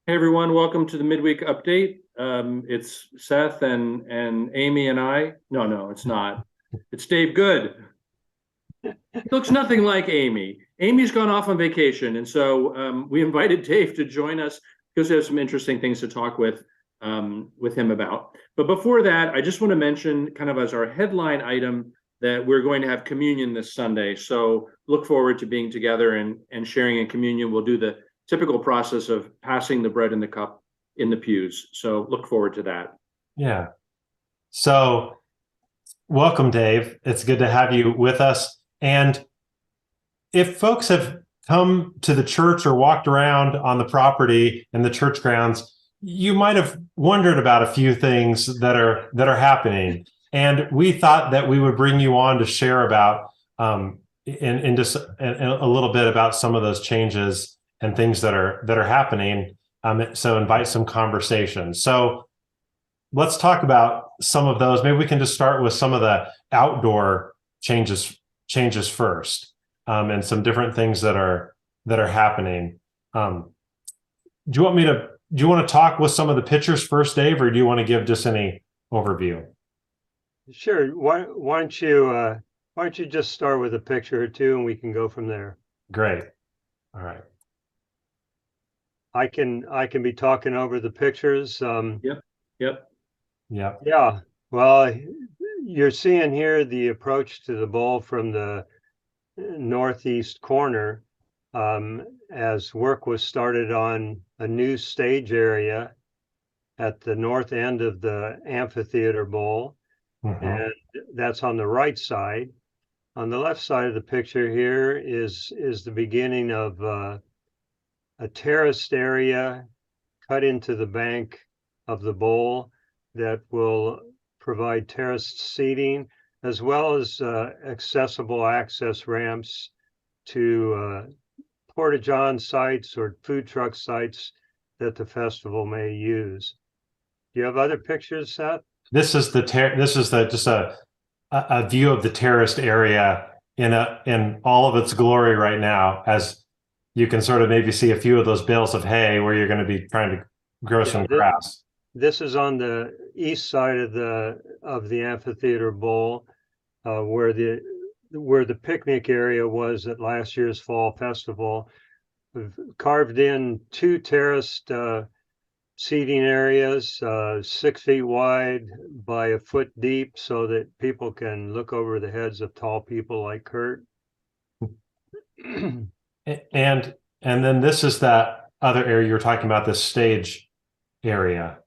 Hey everyone, welcome to the Midweek update. It's Seth and Amy and I. No, it's not. It's Dave Good. He looks nothing like Amy. Amy's gone off on vacation, and so we invited Dave to join us because there's some interesting things to talk with him about. But before that, I just want to mention, kind of as our headline item, that we're going to have communion this Sunday. So look forward to being together and sharing in communion. We'll do the typical process of passing the bread and the cup in the pews. So look forward to that. Yeah. So welcome, Dave. It's good to have you with us. And if folks have come to the church or walked around on the property and the church grounds, you might have wondered about a few things that are happening. And we thought that we would bring you on to share about in just a little bit about some of those changes and things that are happening. So invite some conversation. So let's talk about some of those. Maybe we can just start with some of the outdoor changes first, and some different things that are happening. Do you want to talk with some of the pictures first, Dave, or do you want to give just any overview? Sure. Why don't you just start with a picture or two, and we can go from there. Great. All right. I can be talking over the pictures. Yep. Yeah. Well, you're seeing here the approach to the bowl from the northeast corner, as work was started on a new stage area at the north end of the Amphitheater Bowl. Mm-hmm. And that's on the right side. On the left side of the picture here is the beginning of a terraced area cut into the bank of the bowl that will provide terraced seating, as well as accessible access ramps to porta-john sites or food truck sites that the festival may use. Do you have other pictures, Seth? This is just a view of the terraced area in all of its glory right now, as you can sort of maybe see a few of those bales of hay where you're going to be trying to grow some grass. This is on the east side of the Amphitheater Bowl, where the picnic area was at last year's fall festival. We've carved in two terraced seating areas, 6 feet wide by a foot deep, so that people can look over the heads of tall people like Kurt. And then this is that other area you're talking about, this stage area.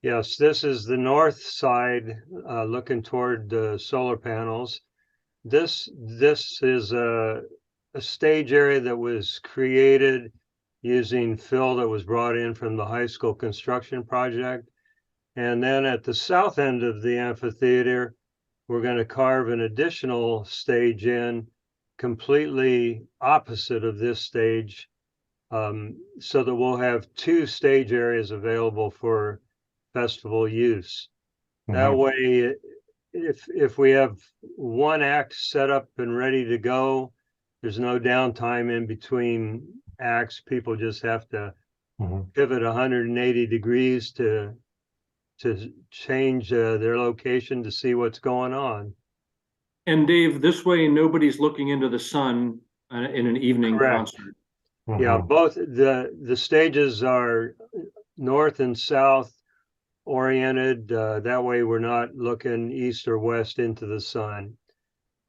Yes, this is the north side, looking toward the solar panels. This is a stage area that was created using fill that was brought in from the high school construction project. And then at the south end of the amphitheater, we're going to carve an additional stage in completely opposite of this stage, so that we'll have two stage areas available for festival use. Mm-hmm. That way, if we have one act set up and ready to go, there's no downtime in between acts. People just have to pivot 180 degrees to change their location to see what's going on. And Dave, this way nobody's looking into the sun in an evening concert. Yeah, both the stages are north and south oriented. That way we're not looking east or west into the sun.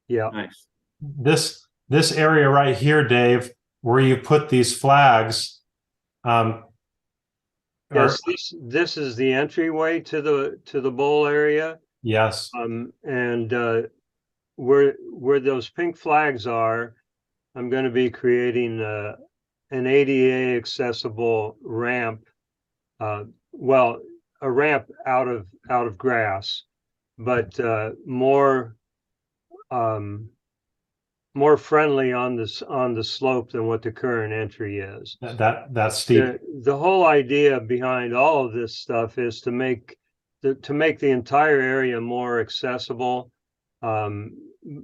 Yeah. Nice. This area right here, Dave, where you put these flags. Yes, this is the entryway to the bowl area. Yes. And where those pink flags are, I'm going to be creating an ADA accessible ramp. Well, a ramp out of grass, but more friendly on the slope than what the current entry is. That's steep. The whole idea behind all of this stuff is to make the entire area more accessible.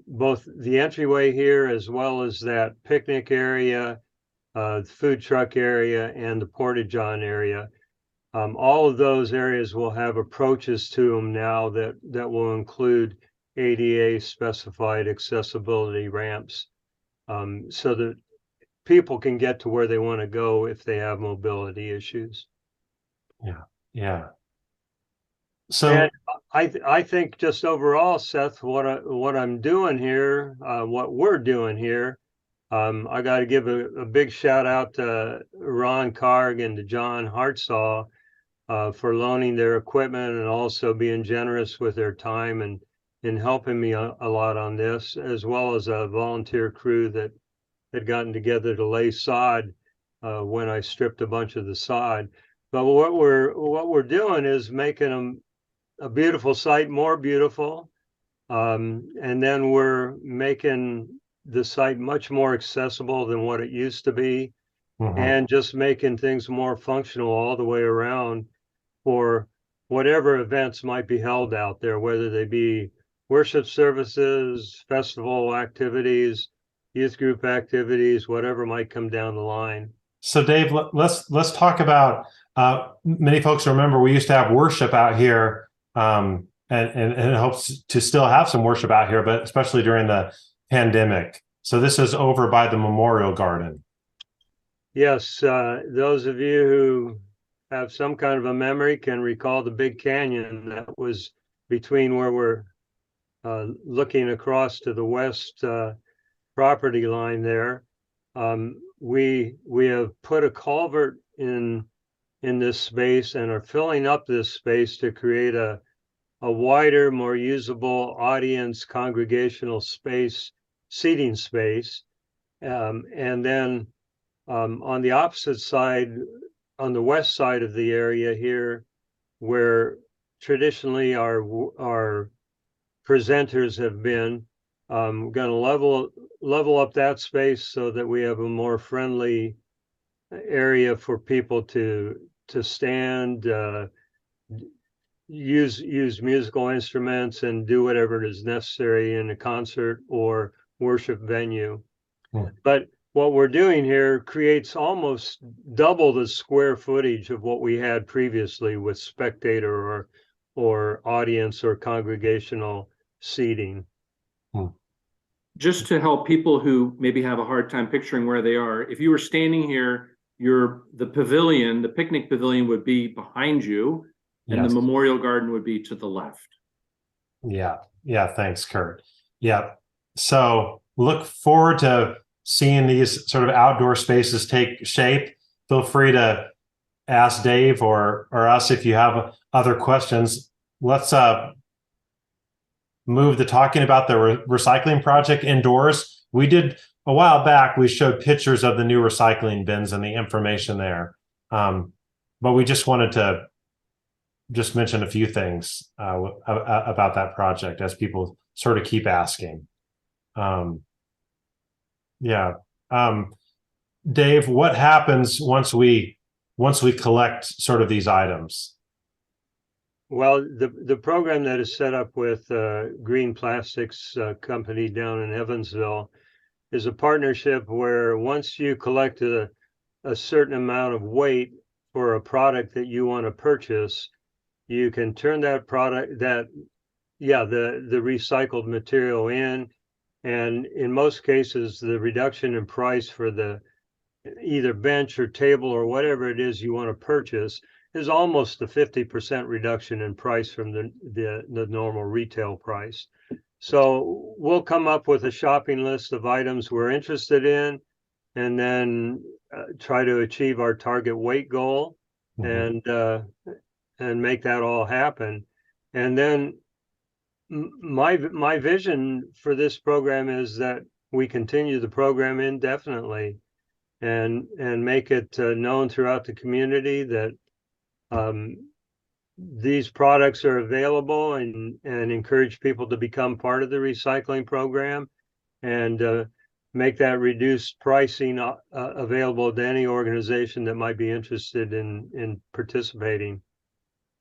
Both the entryway here as well as that picnic area the food truck area, and the Porta-John area. All of those areas will have approaches to them now that will include ADA specified accessibility ramps, so that people can get to where they want to go if they have mobility issues. Yeah. So And I think just overall, Seth, what I'm doing here, what we're doing here, I got to give a big shout out to Ron Karg and to John Hartsaw for loaning their equipment and also being generous with their time and helping me a lot on this, as well as a volunteer crew that had gotten together to lay sod when I stripped a bunch of the sod. But what we're doing is making a beautiful site more beautiful, and then we're making the site much more accessible than what it used to be, and just making things more functional all the way around for whatever events might be held out there, whether they be worship services, festival activities, youth group activities, whatever might come down the line. So Dave, let's talk about, many folks remember we used to have worship out here, and it helps to still have some worship out here, but especially during the pandemic. So this is over by the Memorial Garden. Yes, those of you who have some kind of a memory can recall the big canyon that was between where we're looking across to the west property line there. We have put a culvert in this space and are filling up this space to create a wider, more usable audience, congregational space, seating space. And then on the opposite side, on the west side of the area here, where traditionally our presenters have been, going to level up that space so that we have a more friendly area for people to stand, use musical instruments, and do whatever is necessary in a concert or worship venue. But what we're doing here creates almost double the square footage of what we had previously with spectator or audience or congregational seating. Just to help people who maybe have a hard time picturing where they are, if you were standing here, the pavilion, the picnic pavilion would be behind you, and Yes. the Memorial Garden would be to the left. Yeah. Thanks, Kurt. Yeah. So look forward to seeing these sort of outdoor spaces take shape. Feel free to ask Dave or us if you have other questions. Let's move to talking about the recycling project indoors. We did a while back, we showed pictures of the new recycling bins and the information there. But we just wanted to just mention a few things about that project as people sort of keep asking. Dave, what happens once we collect sort of these items? Well, the program that is set up with Green Plastics company down in Evansville is a partnership where once you collect a certain amount of weight for a product that you want to purchase, you can turn that product, the recycled material in, and in most cases, the reduction in price for the either bench or table or whatever it is you want to purchase is almost a 50% reduction in price from the normal retail price. So we'll come up with a shopping list of items we're interested in, and then try to achieve our target weight goal, and make that all happen. And then my vision for this program is that we continue the program indefinitely, and make it known throughout the community that these products are available, and encourage people to become part of the recycling program, and make that reduced pricing available to any organization that might be interested in participating.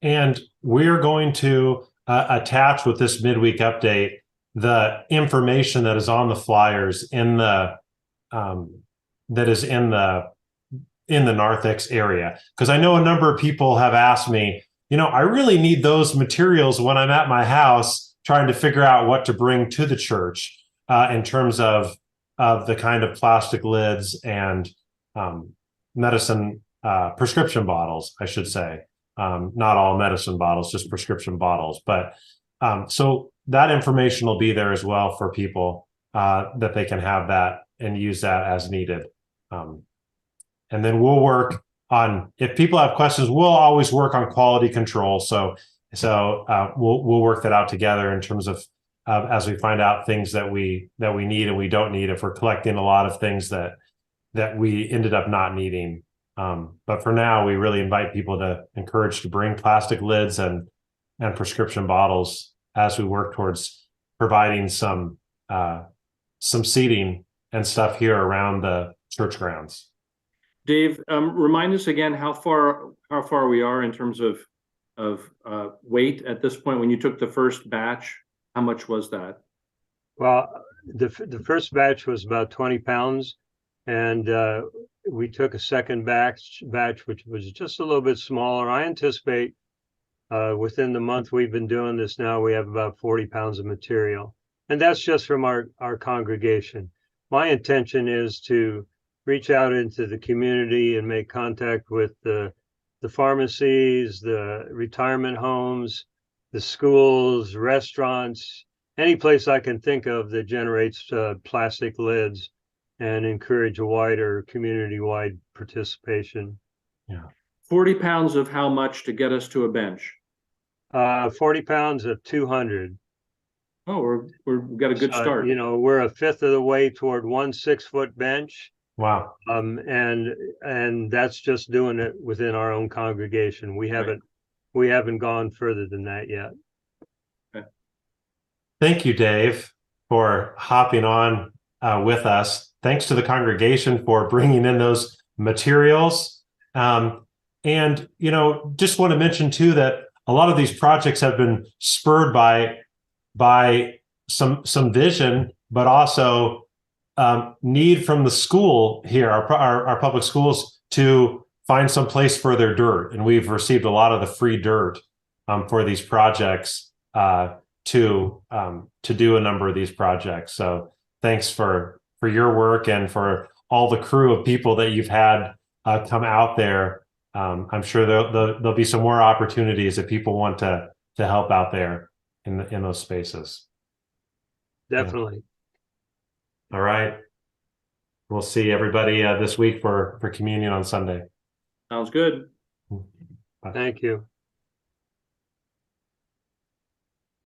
And we're going to attach with this midweek update the information that is on the flyers in the that is in the narthex area, because I know a number of people have asked me, I really need those materials when I'm at my house trying to figure out what to bring to the church in terms of the kind of plastic lids and medicine prescription bottles, I should say. Not all medicine bottles, just prescription bottles. But so that information will be there as well for people that they can have that and use that as needed. And then we'll work on, if people have questions, we'll always work on quality control. So we'll work that out together in terms of as we find out things that we need and we don't need, if we're collecting a lot of things that we ended up not needing. But for now, we really invite people to encourage to bring plastic lids and prescription bottles as we work towards providing some seating and stuff here around the church grounds. Dave, remind us again how far we are in terms of weight at this point. When you took the first batch, how much was that? Well, the first batch was about 20 pounds, and we took a second batch, which was just a little bit smaller. I anticipate within the month we've been doing this now, we have about 40 pounds of material. And that's just from our congregation. My intention is to reach out into the community and make contact with the pharmacies, the retirement homes, the schools, restaurants, any place I can think of that generates plastic lids, and encourage a wider community-wide participation. Yeah. 40 pounds of how much to get us to a bench? 40 pounds of 200. Oh, we've got a good start. We're a fifth of the way toward 1 6-foot bench. Wow. And that's just doing it within our own congregation. We haven't gone further than that yet. Okay. Thank you, Dave, for hopping on with us. Thanks to the congregation for bringing in those materials. And, just want to mention too, that a lot of these projects have been spurred by some vision, but also need from the school here, our public schools, to find some place for their dirt. And we've received a lot of the free dirt for these projects to do a number of these projects. So thanks for your work and for all the crew of people that you've had come out there. I'm sure there'll be some more opportunities if people want to help out there in those spaces. Definitely. Yeah. All right. We'll see everybody this week for communion on Sunday. Sounds good. Bye. Thank you.